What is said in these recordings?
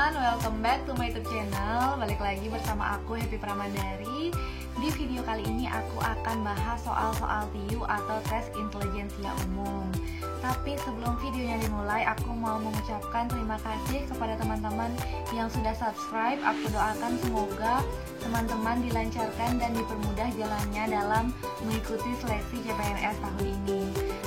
teman-teman, welcome back to my YouTube channel. Balik lagi bersama aku Happy Pramandari. Di video kali ini aku akan bahas soal-soal TIU atau tes intelijensia umum. Tapi sebelum videonya dimulai, aku mau mengucapkan terima kasih kepada teman-teman yang sudah subscribe. Aku doakan semoga teman-teman dilancarkan dan dipermudah jalannya dalam mengikuti seleksi CPNS tahun ini.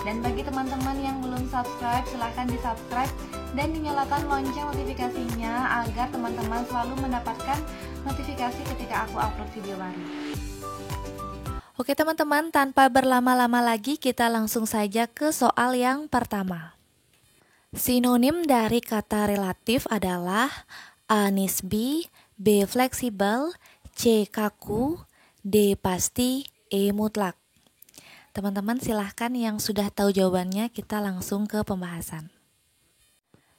Dan bagi teman-teman yang belum subscribe, silahkan di subscribe dan dinyalakan lonceng notifikasinya agar teman-teman selalu mendapatkan notifikasi ketika aku upload video baru. Oke teman-teman, tanpa berlama-lama lagi kita langsung saja ke soal yang pertama. Sinonim dari kata relatif adalah A. nisbi, B. fleksibel, C. kaku, D. pasti, E. mutlak. Teman-teman silahkan yang sudah tahu jawabannya, kita langsung ke pembahasan.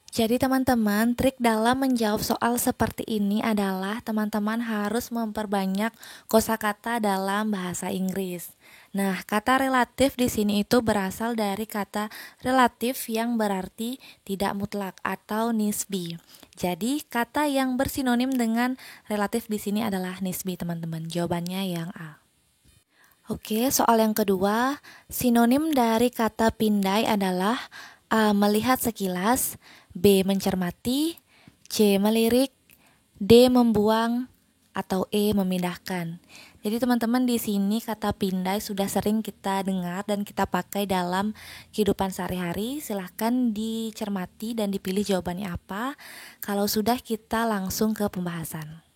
Jadi teman-teman, trik dalam menjawab soal seperti ini adalah teman-teman harus memperbanyak kosakata dalam bahasa Inggris. Nah, kata relatif di sini itu berasal dari kata relatif yang berarti tidak mutlak atau nisbi. Jadi, kata yang bersinonim dengan relatif di sini adalah nisbi, teman-teman. Jawabannya yang A. Oke, soal yang kedua, sinonim dari kata pindai adalah A. melihat sekilas, B. mencermati, C. melirik, D. membuang, atau E. memindahkan. Jadi teman-teman di sini kata pindai sudah sering kita dengar dan kita pakai dalam kehidupan sehari-hari. Silahkan dicermati dan dipilih jawabannya apa. Kalau sudah, kita langsung ke pembahasan.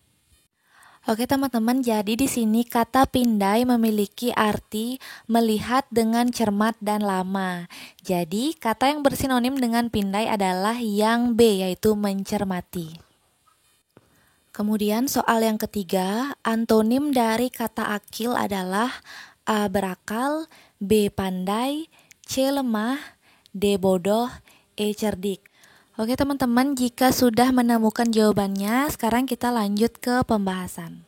Oke teman-teman, jadi di sini kata pindai memiliki arti melihat dengan cermat dan lama. Jadi kata yang bersinonim dengan pindai adalah yang B, yaitu mencermati. Kemudian soal yang ketiga, antonim dari kata akil adalah A. berakal, B. pandai, C. lemah, D. bodoh, E. cerdik. Oke teman-teman, jika sudah menemukan jawabannya, sekarang kita lanjut ke pembahasan.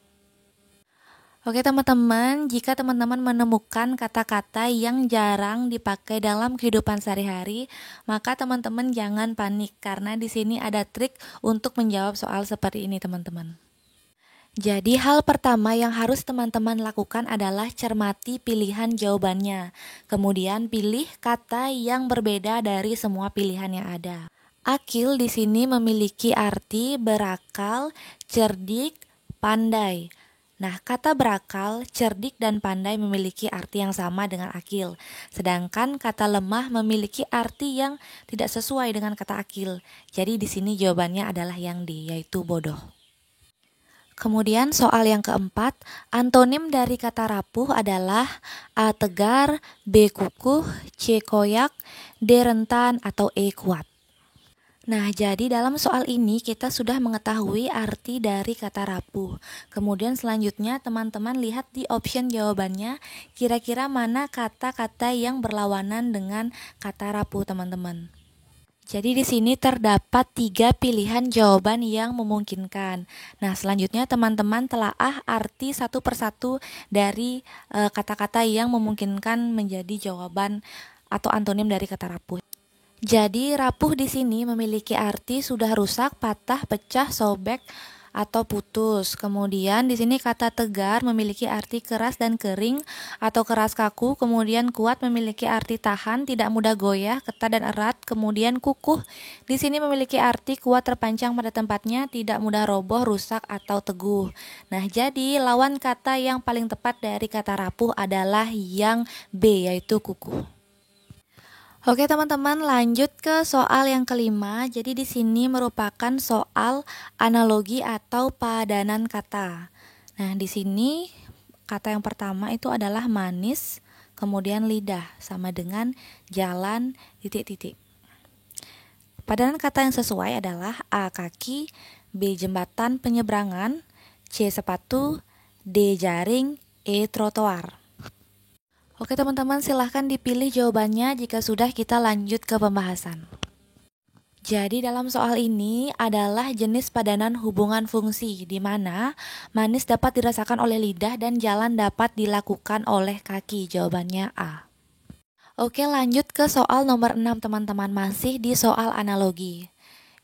Oke teman-teman, jika teman-teman menemukan kata-kata yang jarang dipakai dalam kehidupan sehari-hari, maka teman-teman jangan panik karena di sini ada trik untuk menjawab soal seperti ini teman-teman. Jadi hal pertama yang harus teman-teman lakukan adalah cermati pilihan jawabannya. Kemudian pilih kata yang berbeda dari semua pilihan yang ada. Akil di sini memiliki arti berakal, cerdik, pandai. Nah, kata berakal, cerdik, dan pandai memiliki arti yang sama dengan akil. Sedangkan kata lemah memiliki arti yang tidak sesuai dengan kata akil. Jadi di sini jawabannya adalah yang D, yaitu bodoh. Kemudian soal yang keempat, antonim dari kata rapuh adalah A. tegar, B. kukuh, C. koyak, D. rentan, atau E. kuat. Nah, jadi dalam soal ini kita sudah mengetahui arti dari kata rapuh. Kemudian selanjutnya teman-teman lihat di option jawabannya, kira-kira mana kata-kata yang berlawanan dengan kata rapuh, teman-teman. Jadi di sini terdapat 3 pilihan jawaban yang memungkinkan. Nah, selanjutnya teman-teman telaah arti satu persatu dari kata-kata yang memungkinkan menjadi jawaban atau antonim dari kata rapuh. Jadi rapuh di sini memiliki arti sudah rusak, patah, pecah, sobek, atau putus. Kemudian di sini kata tegar memiliki arti keras dan kering atau keras kaku. Kemudian kuat memiliki arti tahan, tidak mudah goyah, ketat dan erat. Kemudian kukuh di sini memiliki arti kuat, terpancang pada tempatnya, tidak mudah roboh, rusak, atau teguh. Nah, jadi lawan kata yang paling tepat dari kata rapuh adalah yang B, yaitu kukuh. Oke teman-teman, lanjut ke soal yang kelima. Jadi di sini merupakan soal analogi atau padanan kata. Nah, di sini kata yang pertama itu adalah manis, kemudian lidah sama dengan jalan titik-titik. Padanan kata yang sesuai adalah A. kaki, B. jembatan penyeberangan, C. sepatu, D. jaring, E. trotoar. Oke teman-teman, silahkan dipilih jawabannya jika sudah, kita lanjut ke pembahasan. Jadi dalam soal ini adalah jenis padanan hubungan fungsi, di mana manis dapat dirasakan oleh lidah dan jalan dapat dilakukan oleh kaki. Jawabannya A. Oke, lanjut ke soal nomor 6 teman-teman, masih di soal analogi.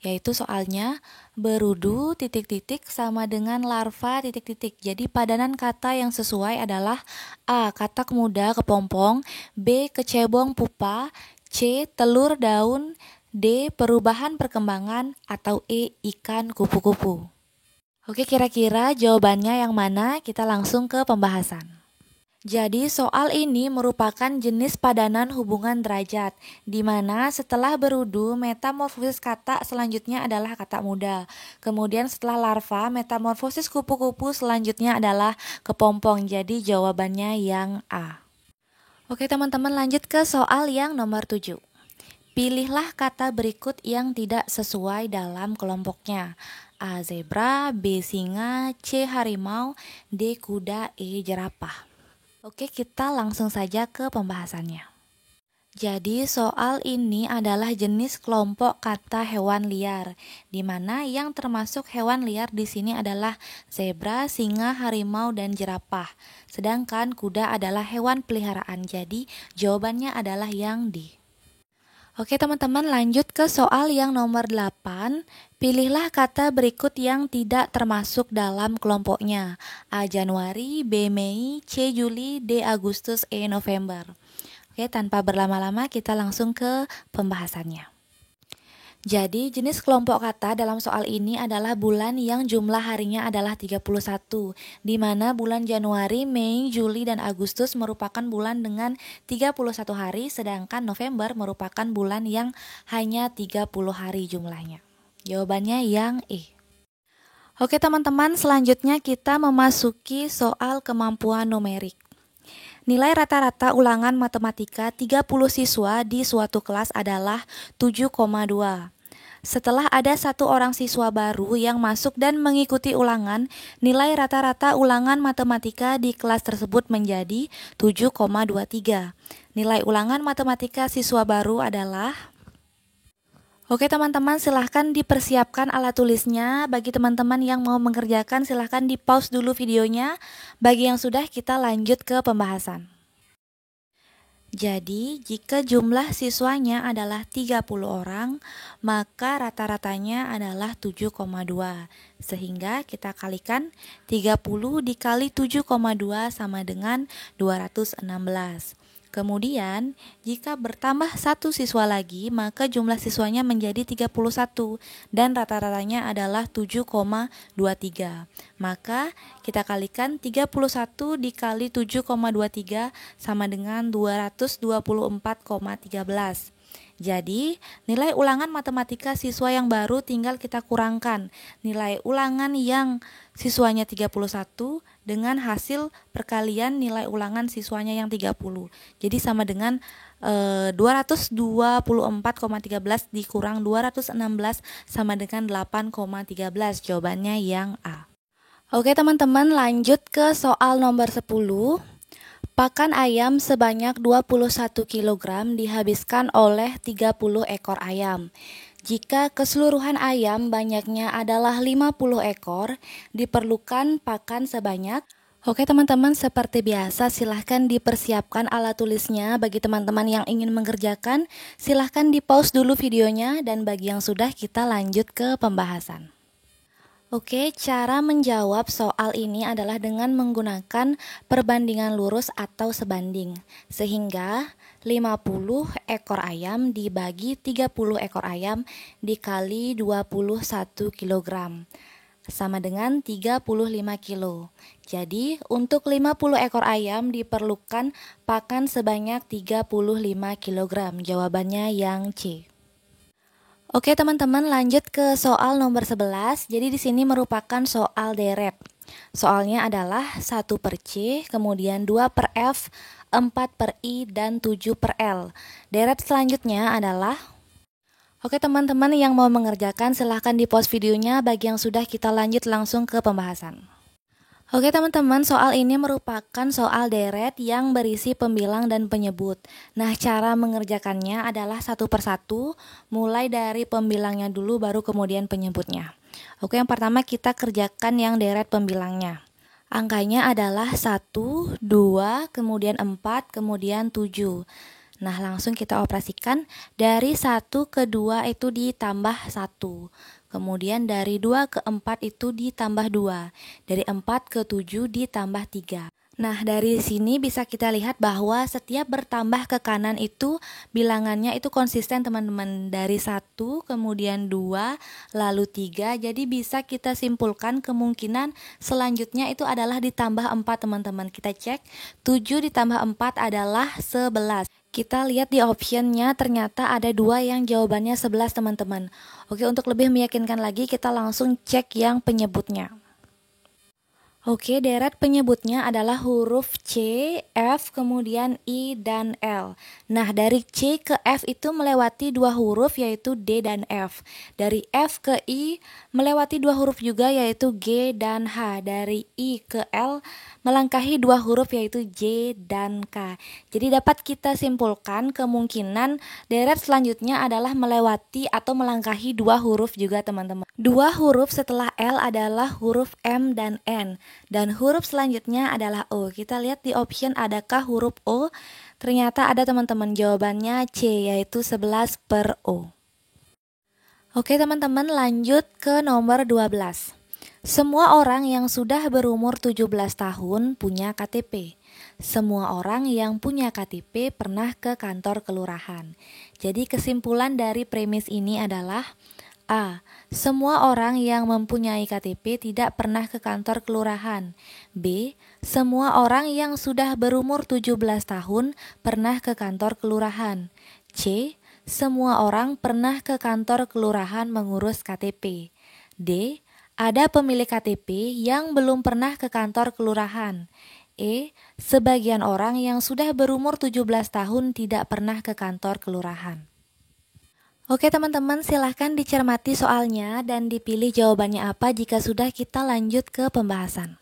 yaitu soalnya berudu titik-titik sama dengan larva titik-titik. Jadi padanan kata yang sesuai adalah A. Katak muda kepompong, B. Kecebong pupa, C. Telur daun, D. Perubahan perkembangan, atau E. Ikan kupu-kupu. Oke, kira-kira jawabannya yang mana? Kita langsung ke pembahasan. Jadi soal ini merupakan jenis padanan hubungan derajat, di mana setelah berudu, metamorfosis kata selanjutnya adalah kata muda. Kemudian setelah larva, metamorfosis kupu-kupu selanjutnya adalah kepompong. Jadi jawabannya yang A. Oke teman-teman, lanjut ke soal yang nomor 7. Pilihlah kata berikut yang tidak sesuai dalam kelompoknya. A. Zebra, B. Singa, C. Harimau, D. Kuda, E. Jerapah. Oke, kita langsung saja ke pembahasannya. Jadi soal ini adalah jenis kelompok kata hewan liar, di mana yang termasuk hewan liar di sini adalah zebra, singa, harimau, dan jerapah. Sedangkan kuda adalah hewan peliharaan, jadi jawabannya adalah yang D. Oke teman-teman, lanjut ke soal yang nomor 8. Pilihlah kata berikut yang tidak termasuk dalam kelompoknya. A. Januari, B. Mei, C. Juli, D. Agustus, E. November. Oke, tanpa berlama-lama kita langsung ke pembahasannya. Jadi jenis kelompok kata dalam soal ini adalah bulan yang jumlah harinya adalah 31, di mana bulan Januari, Mei, Juli, dan Agustus merupakan bulan dengan 31 hari, sedangkan November merupakan bulan yang hanya 30 hari jumlahnya. Jawabannya yang E. Oke teman-teman, selanjutnya kita memasuki soal kemampuan numerik. Nilai rata-rata ulangan matematika 30 siswa di suatu kelas adalah 7,2. Setelah ada satu orang siswa baru yang masuk dan mengikuti ulangan, nilai rata-rata ulangan matematika di kelas tersebut menjadi 7,23. Nilai ulangan matematika siswa baru adalah... Oke teman-teman, silahkan dipersiapkan alat tulisnya. Bagi teman-teman yang mau mengerjakan, silahkan di pause dulu videonya. Bagi yang sudah, kita lanjut ke pembahasan. Jadi, jika jumlah siswanya adalah 30 orang, maka rata-ratanya adalah 7,2. Sehingga kita kalikan 30 dikali 7,2 sama dengan 216. Kemudian, jika bertambah satu siswa lagi, maka jumlah siswanya menjadi 31 dan rata-ratanya adalah 7,23. Maka kita kalikan 31 dikali 7,23 sama dengan 224,13. Jadi, nilai ulangan matematika siswa yang baru tinggal kita kurangkan nilai ulangan yang siswanya 31 dengan hasil perkalian nilai ulangan siswanya yang 30. Jadi sama dengan 224,13 dikurang 216 sama dengan 8,13. Jawabannya yang A. Oke teman-teman, lanjut ke soal nomor 10. Pakan ayam sebanyak 21 kg dihabiskan oleh 30 ekor ayam. Jika keseluruhan ayam banyaknya adalah 50 ekor, diperlukan pakan sebanyak... Oke teman-teman, seperti biasa silahkan dipersiapkan alat tulisnya. Bagi teman-teman yang ingin mengerjakan, silahkan di pause dulu videonya, dan bagi yang sudah, kita lanjut ke pembahasan. Oke, cara menjawab soal ini adalah dengan menggunakan perbandingan lurus atau sebanding. Sehingga 50 ekor ayam dibagi 30 ekor ayam dikali 21 kg sama dengan 35 kilo. Jadi, untuk 50 ekor ayam diperlukan pakan sebanyak 35 kg. Jawabannya yang C. Oke teman-teman, lanjut ke soal nomor 11. Jadi di sini merupakan soal deret. Soalnya adalah 1 per C, kemudian 2 per F, 4 per I, dan 7 per L. Deret selanjutnya adalah... Oke teman-teman yang mau mengerjakan, silahkan di pause videonya. Bagi yang sudah, kita lanjut langsung ke pembahasan. Oke teman-teman, soal ini merupakan soal deret yang berisi pembilang dan penyebut. Nah, cara mengerjakannya adalah satu persatu, mulai dari pembilangnya dulu baru kemudian penyebutnya. Oke, yang pertama kita kerjakan yang deret pembilangnya. Angkanya adalah 1, 2, kemudian 4, kemudian 7. Nah, langsung kita operasikan. Dari 1 ke 2 itu ditambah 1. Kemudian dari 2 ke 4 itu ditambah 2. Dari 4 ke 7 ditambah 3. Nah, dari sini bisa kita lihat bahwa setiap bertambah ke kanan itu bilangannya itu konsisten teman-teman. Dari 1, kemudian 2, lalu 3. Jadi bisa kita simpulkan kemungkinan selanjutnya itu adalah ditambah 4 teman-teman. Kita cek, 7 ditambah 4 adalah 11. Kita lihat di optionnya ternyata ada 2 yang jawabannya 11 teman-teman. Oke, untuk lebih meyakinkan lagi kita langsung cek yang penyebutnya. Oke, deret penyebutnya adalah huruf C, F, kemudian I, dan L. Nah, dari C ke F itu melewati 2 huruf yaitu D dan F. Dari F ke I melewati 2 huruf juga yaitu G dan H. Dari I ke L melangkahi 2 huruf yaitu J dan K. Jadi dapat kita simpulkan kemungkinan deret selanjutnya adalah melewati atau melangkahi 2 huruf juga teman-teman. 2 huruf setelah L adalah huruf M dan N. Dan huruf selanjutnya adalah O. Kita lihat di option adakah huruf O. Ternyata ada teman-teman, jawabannya C yaitu 11 per O. Oke teman-teman, lanjut ke nomor 12. Semua orang yang sudah berumur 17 tahun punya KTP. Semua orang yang punya KTP pernah ke kantor kelurahan. Jadi kesimpulan dari premis ini adalah A. Semua orang yang mempunyai KTP tidak pernah ke kantor kelurahan. B. Semua orang yang sudah berumur 17 tahun pernah ke kantor kelurahan. C. Semua orang pernah ke kantor kelurahan mengurus KTP. D. Ada pemilik KTP yang belum pernah ke kantor kelurahan. E. Sebagian orang yang sudah berumur 17 tahun tidak pernah ke kantor kelurahan. Oke teman-teman, silahkan dicermati soalnya dan dipilih jawabannya apa jika sudah kita lanjut ke pembahasan.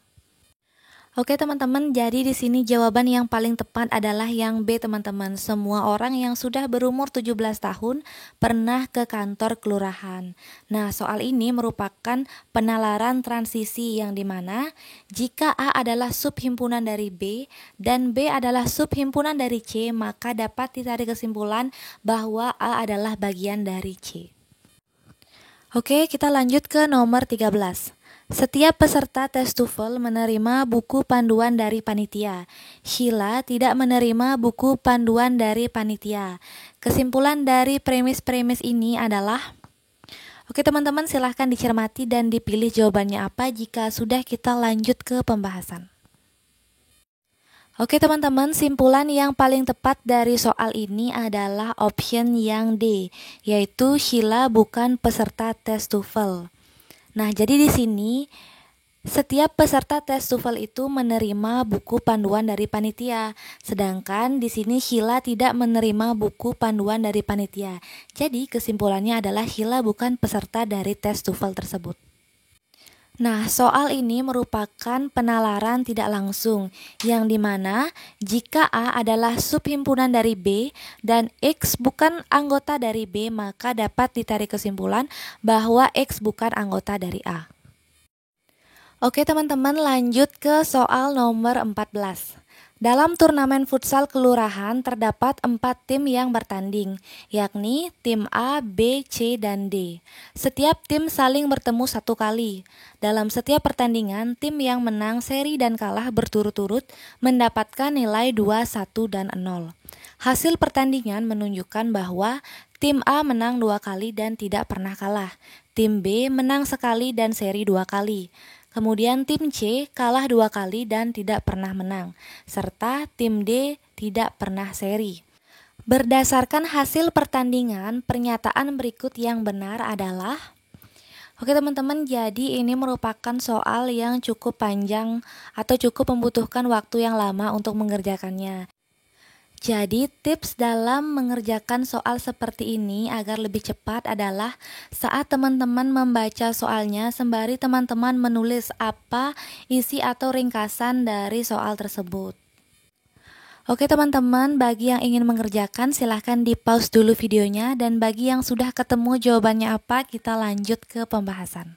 Oke teman-teman, jadi di sini jawaban yang paling tepat adalah yang B teman-teman. Semua orang yang sudah berumur 17 tahun pernah ke kantor kelurahan. Nah, soal ini merupakan penalaran transisi yang dimana jika A adalah subhimpunan dari B dan B adalah subhimpunan dari C, maka dapat ditarik kesimpulan bahwa A adalah bagian dari C. Oke, kita lanjut ke nomor 13. Setiap peserta tes TOEFL menerima buku panduan dari panitia. Sheila tidak menerima buku panduan dari panitia. Kesimpulan dari premis-premis ini adalah, oke teman-teman, silahkan dicermati dan dipilih jawabannya apa jika sudah kita lanjut ke pembahasan. Oke teman-teman, simpulan yang paling tepat dari soal ini adalah option yang D, yaitu Sheila bukan peserta tes TOEFL. Nah, jadi di sini setiap peserta tes TOEFL itu menerima buku panduan dari panitia, sedangkan di sini Sheila tidak menerima buku panduan dari panitia. Jadi kesimpulannya adalah Sheila bukan peserta dari tes TOEFL tersebut. Nah, soal ini merupakan penalaran tidak langsung, yang dimana jika A adalah subhimpunan dari B dan X bukan anggota dari B, maka dapat ditarik kesimpulan bahwa X bukan anggota dari A. Oke teman-teman, lanjut ke soal nomor 14. Dalam turnamen futsal kelurahan terdapat 4 tim yang bertanding, yakni tim A, B, C, dan D. Setiap tim saling bertemu 1 kali. Dalam setiap pertandingan, tim yang menang seri dan kalah berturut-turut mendapatkan nilai 2, 1, dan 0. Hasil pertandingan menunjukkan bahwa tim A menang 2 kali dan tidak pernah kalah. Tim B menang sekali dan seri 2 kali. Kemudian tim C kalah 2 kali dan tidak pernah menang, serta tim D tidak pernah seri. Berdasarkan hasil pertandingan, pernyataan berikut yang benar adalah, oke teman-teman, jadi ini merupakan soal yang cukup panjang atau cukup membutuhkan waktu yang lama untuk mengerjakannya. Jadi tips dalam mengerjakan soal seperti ini agar lebih cepat adalah saat teman-teman membaca soalnya sembari teman-teman menulis apa isi atau ringkasan dari soal tersebut. Oke teman-teman, bagi yang ingin mengerjakan silahkan di pause dulu videonya, dan bagi yang sudah ketemu jawabannya apa, kita lanjut ke pembahasan.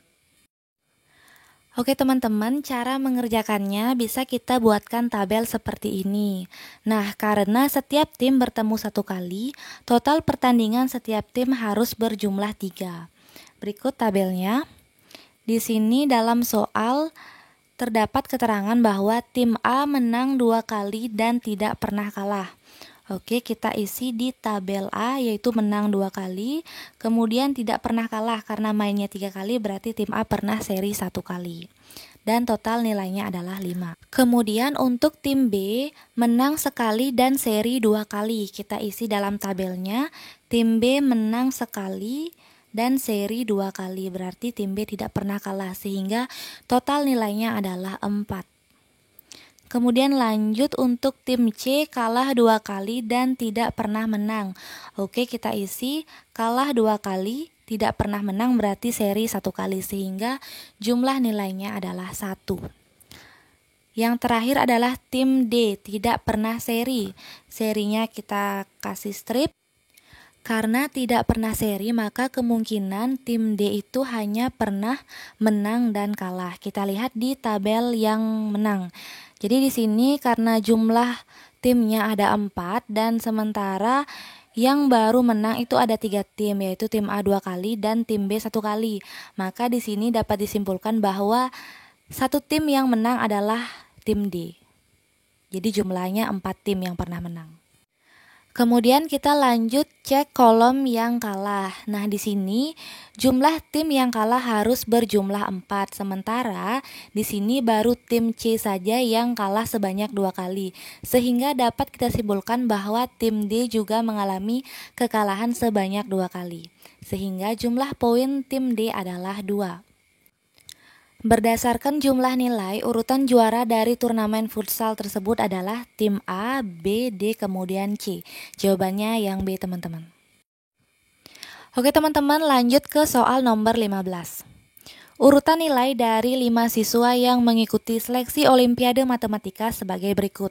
Oke teman-teman, cara mengerjakannya bisa kita buatkan tabel seperti ini. Nah, karena setiap tim bertemu 1 kali, total pertandingan setiap tim harus berjumlah 3. Berikut tabelnya. Di sini dalam soal terdapat keterangan bahwa tim A menang 2 kali dan tidak pernah kalah. Oke, kita isi di tabel A, yaitu menang 2 kali, kemudian tidak pernah kalah karena mainnya 3 kali, berarti tim A pernah seri 1 kali. Dan total nilainya adalah 5. Kemudian untuk tim B, menang sekali dan seri 2 kali. Kita isi dalam tabelnya, tim B menang sekali dan seri 2 kali, berarti tim B tidak pernah kalah, sehingga total nilainya adalah 4. Kemudian lanjut untuk tim C, kalah 2 kali dan tidak pernah menang. Oke, kita isi kalah 2 kali, tidak pernah menang berarti seri 1 kali, sehingga jumlah nilainya adalah 1. Yang terakhir adalah tim D, tidak pernah seri. Serinya kita kasih strip. Karena tidak pernah seri, maka kemungkinan tim D itu hanya pernah menang dan kalah. Kita lihat di tabel yang menang. Jadi di sini karena jumlah timnya ada 4 dan sementara yang baru menang itu ada 3 tim, yaitu tim A 2 kali dan tim B 1 kali. Maka di sini dapat disimpulkan bahwa satu tim yang menang adalah tim D. Jadi jumlahnya 4 tim yang pernah menang. Kemudian kita lanjut cek kolom yang kalah. Nah, di sini jumlah tim yang kalah harus berjumlah 4. Sementara di sini baru tim C saja yang kalah sebanyak 2 kali. Sehingga dapat kita simpulkan bahwa tim D juga mengalami kekalahan sebanyak 2 kali. Sehingga jumlah poin tim D adalah 2. Berdasarkan jumlah nilai, urutan juara dari turnamen futsal tersebut adalah tim A, B, D, kemudian C. Jawabannya yang B, teman-teman. Oke teman-teman, lanjut ke soal nomor 15. Urutan nilai dari 5 siswa yang mengikuti seleksi Olimpiade Matematika sebagai berikut.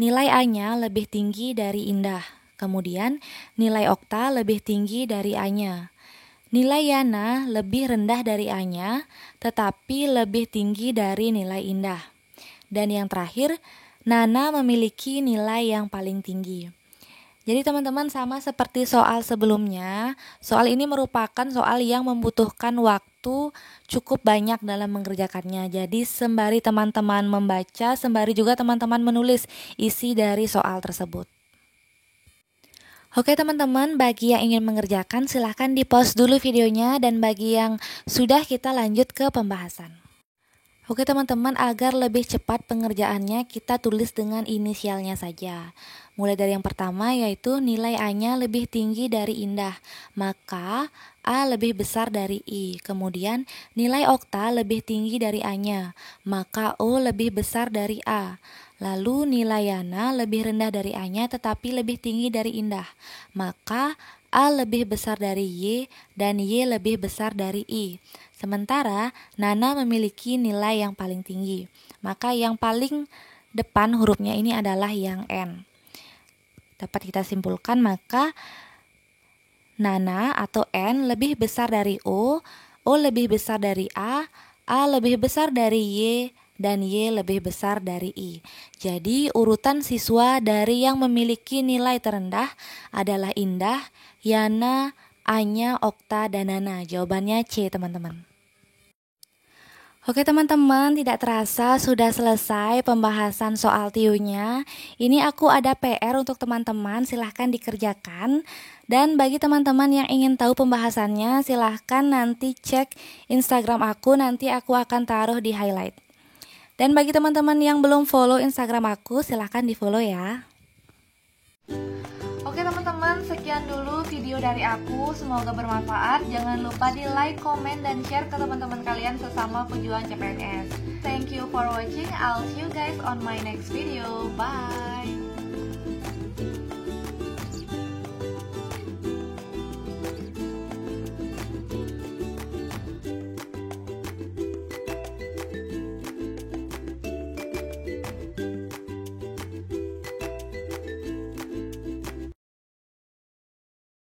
Nilai A-nya lebih tinggi dari Indah. Kemudian nilai Okta lebih tinggi dari A-nya. Nilai Yana lebih rendah dari A-nya, tetapi lebih tinggi dari nilai Indah. Dan yang terakhir, Nana memiliki nilai yang paling tinggi. Jadi teman-teman, sama seperti soal sebelumnya, soal ini merupakan soal yang membutuhkan waktu cukup banyak dalam mengerjakannya. Jadi sembari teman-teman membaca, sembari juga teman-teman menulis isi dari soal tersebut. Oke teman-teman, bagi yang ingin mengerjakan silahkan di-pause dulu videonya, dan bagi yang sudah kita lanjut ke pembahasan. Oke teman-teman, agar lebih cepat pengerjaannya kita tulis dengan inisialnya saja. Mulai dari yang pertama, yaitu nilai A-nya lebih tinggi dari Indah, maka A lebih besar dari I. Kemudian nilai Okta lebih tinggi dari A-nya, maka O lebih besar dari A. Lalu nilai Yana lebih rendah dari A-nya tetapi lebih tinggi dari Indah, maka A lebih besar dari Y dan Y lebih besar dari I. Sementara Nana memiliki nilai yang paling tinggi, maka yang paling depan hurufnya ini adalah yang N. Dapat kita simpulkan, maka Nana atau N lebih besar dari O lebih besar dari A lebih besar dari Y, dan Y lebih besar dari I. Jadi urutan siswa dari yang memiliki nilai terendah adalah Indah, Yana, Anya, Okta, dan Nana. Jawabannya C, teman-teman. Oke teman-teman, tidak terasa sudah selesai pembahasan soal TIU-nya. Ini aku ada PR untuk teman-teman, silahkan dikerjakan. Dan bagi teman-teman yang ingin tahu pembahasannya, silahkan nanti cek Instagram aku, nanti aku akan taruh di highlight. Dan bagi teman-teman yang belum follow Instagram aku, silahkan di follow ya. Oke teman-teman, sekian dulu video dari aku, semoga bermanfaat. Jangan lupa di like, komen, dan share ke teman-teman kalian sesama pejuang CPNS. Thank you for watching, I'll see you guys on my next video, bye.